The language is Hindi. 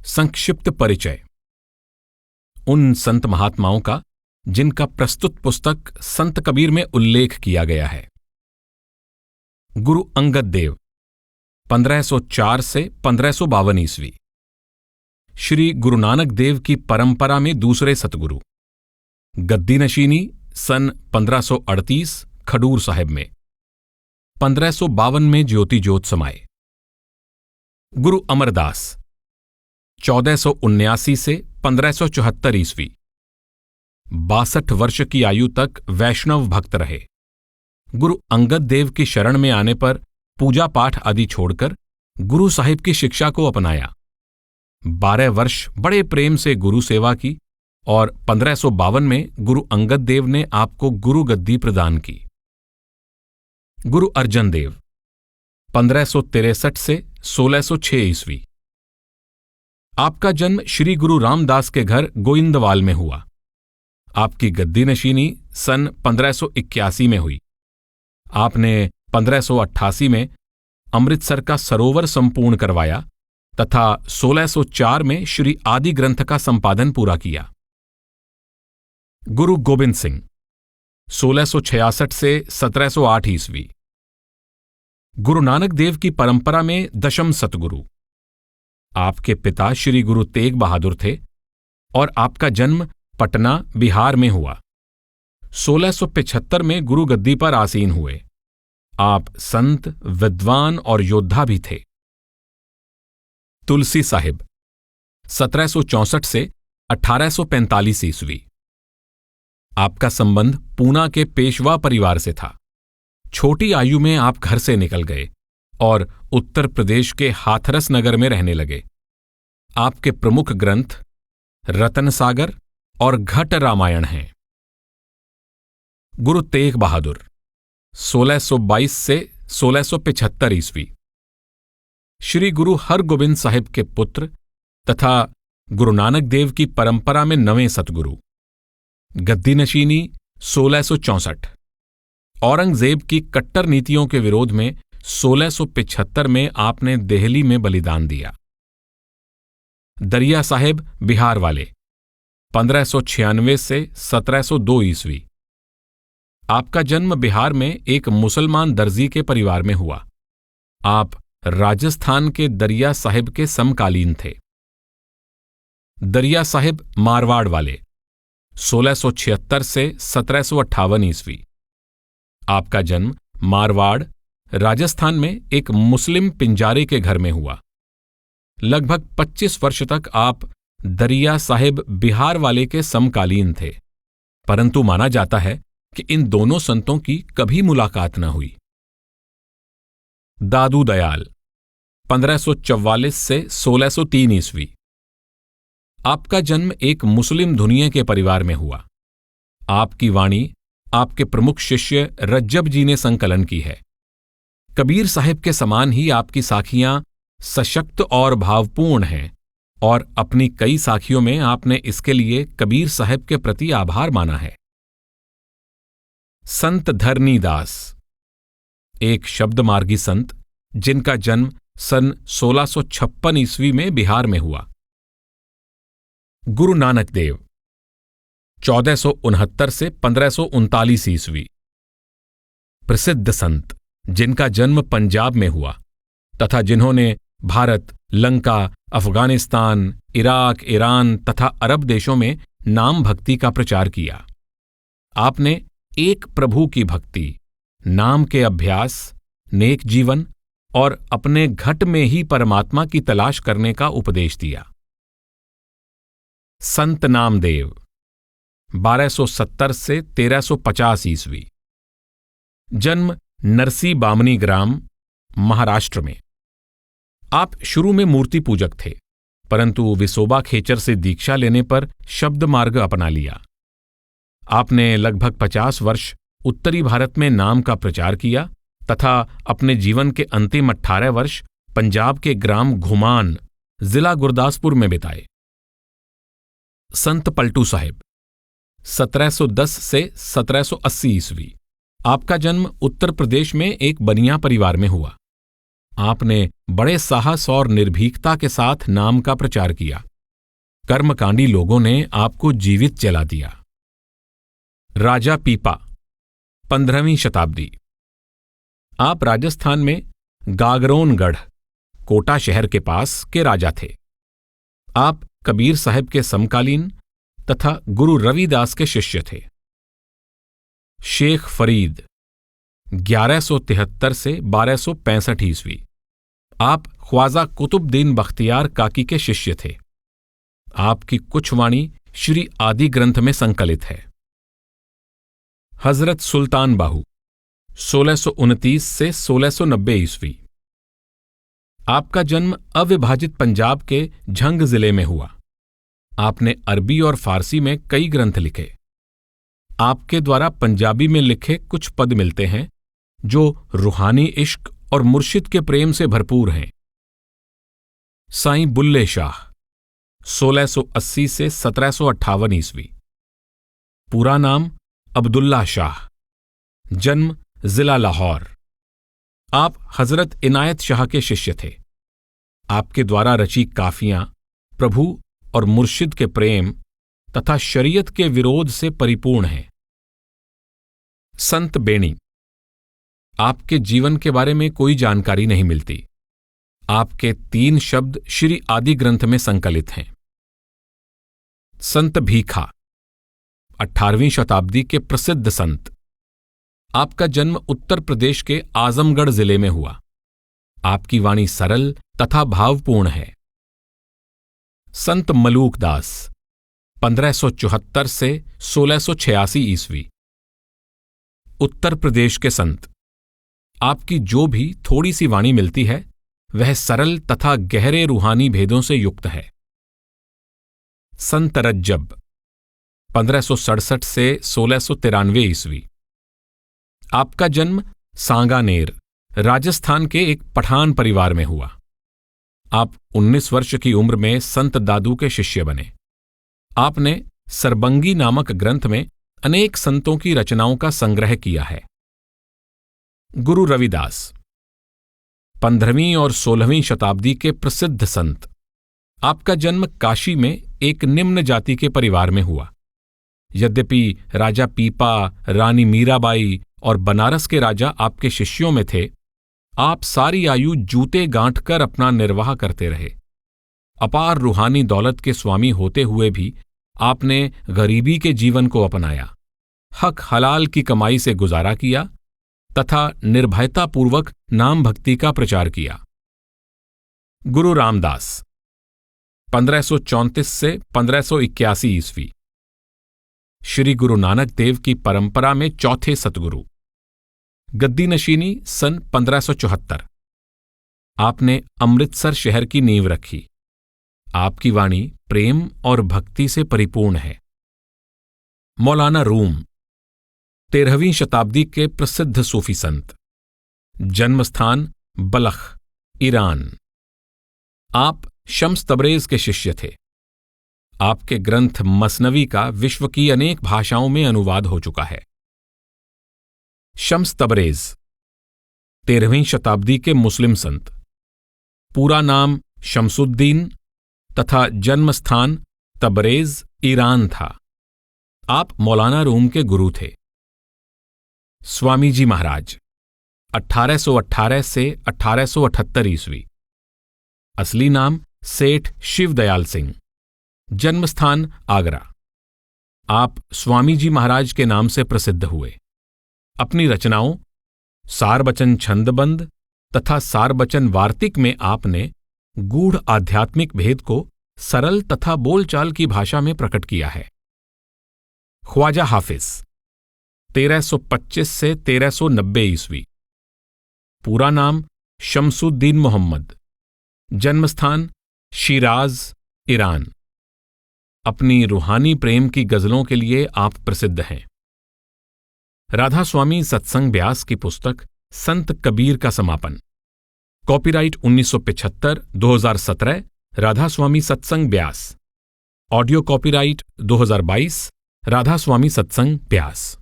संक्षिप्त परिचय उन संत महात्माओं का जिनका प्रस्तुत पुस्तक संत कबीर में उल्लेख किया गया है। गुरु अंगद देव 1504 से 1552 ईस्वी। श्री गुरु नानक देव की परंपरा में दूसरे सतगुरु। गद्दी नशीनी सन 1538 खडूर साहिब में। 1552 में ज्योति जोत समाए। गुरु अमरदास 1479 से 1574 ईस्वी। 62 वर्ष की आयु तक वैष्णव भक्त रहे। गुरु अंगद देव की शरण में आने पर पूजा पाठ आदि छोड़कर गुरु साहिब की शिक्षा को अपनाया। 12 वर्ष बड़े प्रेम से गुरु सेवा की और 1552 में गुरु अंगद देव ने आपको गुरु गद्दी प्रदान की। गुरु अर्जन देव 1563 से 1606 ईस्वी। आपका जन्म श्री गुरु रामदास के घर गोइंदवाल में हुआ। आपकी गद्दी नशीनी सन 1581 में हुई। आपने 1588 में अमृतसर का सरोवर संपूर्ण करवाया तथा 1604 में श्री आदि ग्रंथ का संपादन पूरा किया। गुरु गोबिंद सिंह 1666 से 1708 ईस्वी। गुरु नानक देव की परंपरा में दशम सतगुरु। आपके पिता श्री गुरु तेग बहादुर थे और आपका जन्म पटना बिहार में हुआ। 1675 में गुरु गद्दी पर आसीन हुए। आप संत, विद्वान और योद्धा भी थे। तुलसी साहिब 1764 से 1845 ईस्वी। आपका संबंध पूना के पेशवा परिवार से था। छोटी आयु में आप घर से निकल गए और उत्तर प्रदेश के हाथरस नगर में रहने लगे। आपके प्रमुख ग्रंथ रतन सागर और घट रामायण हैं। गुरु तेग बहादुर 1622 से 1675 ईस्वी। श्री गुरु हरगोबिंद साहिब के पुत्र तथा गुरु नानक देव की परंपरा में नवें सतगुरु। गद्दी नशीनी 1664। औरंगजेब की कट्टर नीतियों के विरोध में 1675 में आपने देहली में बलिदान दिया। दरिया साहिब बिहार वाले 1596 से 1702 ईस्वी। आपका जन्म बिहार में एक मुसलमान दर्जी के परिवार में हुआ। आप राजस्थान के दरिया साहिब के समकालीन थे। दरिया साहिब मारवाड़ वाले 1676 से 1758 ईस्वी। आपका जन्म मारवाड़ राजस्थान में एक मुस्लिम पिंजारे के घर में हुआ। लगभग 25 वर्ष तक आप दरिया साहिब बिहार वाले के समकालीन थे, परंतु माना जाता है कि इन दोनों संतों की कभी मुलाकात न हुई। दादू दयाल 1544 से 1603 ईस्वी। आपका जन्म एक मुस्लिम धुनिये के परिवार में हुआ। आपकी वाणी आपके प्रमुख शिष्य रज्जब जी ने संकलन की है। कबीर साहिब के समान ही आपकी साखियां सशक्त और भावपूर्ण हैं और अपनी कई साखियों में आपने इसके लिए कबीर साहिब के प्रति आभार माना है। संत धरनी दास एक शब्दमार्गी संत जिनका जन्म सन 1656 ईस्वी में बिहार में हुआ। गुरु नानक देव 1469 से 1539 ईस्वी। प्रसिद्ध संत जिनका जन्म पंजाब में हुआ तथा जिन्होंने भारत, लंका, अफगानिस्तान, इराक, ईरान तथा अरब देशों में नाम भक्ति का प्रचार किया। आपने एक प्रभु की भक्ति, नाम के अभ्यास, नेक जीवन और अपने घट में ही परमात्मा की तलाश करने का उपदेश दिया। संत नामदेव 1270 से 1350 ईस्वी। जन्म नरसी बामनी ग्राम, महाराष्ट्र में। आप शुरू में मूर्ति पूजक थे, परंतु विसोबा खेचर से दीक्षा लेने पर शब्द मार्ग अपना लिया। आपने लगभग 50 वर्ष उत्तरी भारत में नाम का प्रचार किया तथा अपने जीवन के अंतिम 18 वर्ष पंजाब के ग्राम घुमान, जिला गुरदासपुर में बिताए। संत पलटू साहिब 1710 से 1780 ईस्वी। आपका जन्म उत्तर प्रदेश में एक बनिया परिवार में हुआ। आपने बड़े साहस और निर्भीकता के साथ नाम का प्रचार किया। कर्मकांडी लोगों ने आपको जीवित जला दिया। राजा पीपा, 15वीं शताब्दी। आप राजस्थान में गागरोनगढ़, कोटा शहर के पास के राजा थे। आप कबीर साहब के समकालीन तथा गुरु रविदास के शिष्य थे। शेख फरीद, 1173 से 1265 ईस्वी। आप ख्वाजा कुतुबुद्दीन बख्तियार काकी के शिष्य थे। आपकी कुछ वाणी श्री आदि ग्रंथ में संकलित है। हजरत सुल्तान बाहू, 1629 से 1690 ईस्वी। आपका जन्म अविभाजित पंजाब के झंग जिले में हुआ। आपने अरबी और फारसी में कई ग्रंथ लिखे। आपके द्वारा पंजाबी में लिखे कुछ पद मिलते हैं जो रूहानी इश्क और मुर्शिद के प्रेम से भरपूर हैं। साईं बुल्ले शाह, 1680 से 1758 ईस्वी। पूरा नाम अब्दुल्ला शाह, जन्म जिला लाहौर। आप हजरत इनायत शाह के शिष्य थे। आपके द्वारा रची काफियां प्रभु और मुर्शिद के प्रेम तथा शरीयत के विरोध से परिपूर्ण हैं। संत बेणी, आपके जीवन के बारे में कोई जानकारी नहीं मिलती। आपके 3 शब्द श्री आदि ग्रंथ में संकलित हैं। संत भीखा, 18वीं शताब्दी के प्रसिद्ध संत। आपका जन्म उत्तर प्रदेश के आजमगढ़ जिले में हुआ। आपकी वाणी सरल तथा भावपूर्ण है। संत मलूक दास, 1574 से 1686 ईस्वी। उत्तर प्रदेश के संत। आपकी जो भी थोड़ी सी वाणी मिलती है वह सरल तथा गहरे रूहानी भेदों से युक्त है। संत रज्जब, 1567 से 1693 ईस्वी। आपका जन्म सांगानेर, राजस्थान के एक पठान परिवार में हुआ। आप 19 वर्ष की उम्र में संत दादू के शिष्य बने। आपने सरबंगी नामक ग्रंथ में अनेक संतों की रचनाओं का संग्रह किया है। गुरु रविदास, 15वीं और 16वीं शताब्दी के प्रसिद्ध संत। आपका जन्म काशी में एक निम्न जाति के परिवार में हुआ। यद्यपि राजा पीपा, रानी मीराबाई और बनारस के राजा आपके शिष्यों में थे, आप सारी आयु जूते गांठ कर अपना निर्वाह करते रहे। अपार रूहानी दौलत के स्वामी होते हुए भी आपने गरीबी के जीवन को अपनाया, हक हलाल की कमाई से गुजारा किया तथा निर्भयतापूर्वक नाम भक्ति का प्रचार किया। गुरु रामदास, 1534 से 1581 ईस्वी। श्री गुरु नानक देव की परंपरा में चौथे सतगुरु। गद्दी नशीनी सन 1574। आपने अमृतसर शहर की नींव रखी। आपकी वाणी प्रेम और भक्ति से परिपूर्ण है। मौलाना रूम, 13वीं शताब्दी के प्रसिद्ध सूफी संत। जन्मस्थान बलख, ईरान। आप शम्स तबरेज के शिष्य थे। आपके ग्रंथ मसनवी का विश्व की अनेक भाषाओं में अनुवाद हो चुका है। शम्स तबरेज, 13वीं शताब्दी के मुस्लिम संत। पूरा नाम शम्सुद्दीन तथा जन्मस्थान तबरेज, ईरान था। आप मौलाना रूम के गुरु थे। स्वामी जी महाराज, 1818 से 1878 ईस्वी। असली नाम सेठ शिवदयाल सिंह। जन्मस्थान आगरा। आप स्वामी जी महाराज के नाम से प्रसिद्ध हुए। अपनी रचनाओं सारबचन छंदबंद तथा सारबचन वार्तिक में आपने गूढ़ आध्यात्मिक भेद को सरल तथा बोलचाल की भाषा में प्रकट किया है। ख्वाजा हाफिज, 1325 से 1390 ईस्वी। पूरा नाम शम्सुद्दीन मोहम्मद। जन्मस्थान शिराज, ईरान। अपनी रूहानी प्रेम की गजलों के लिए आप प्रसिद्ध हैं। राधा स्वामी सत्संग ब्यास की पुस्तक संत कबीर का समापन। कॉपीराइट 1975, 2017, राधा स्वामी सत्संग ब्यास। ऑडियो कॉपीराइट 2022, राधा स्वामी सत्संग ब्यास।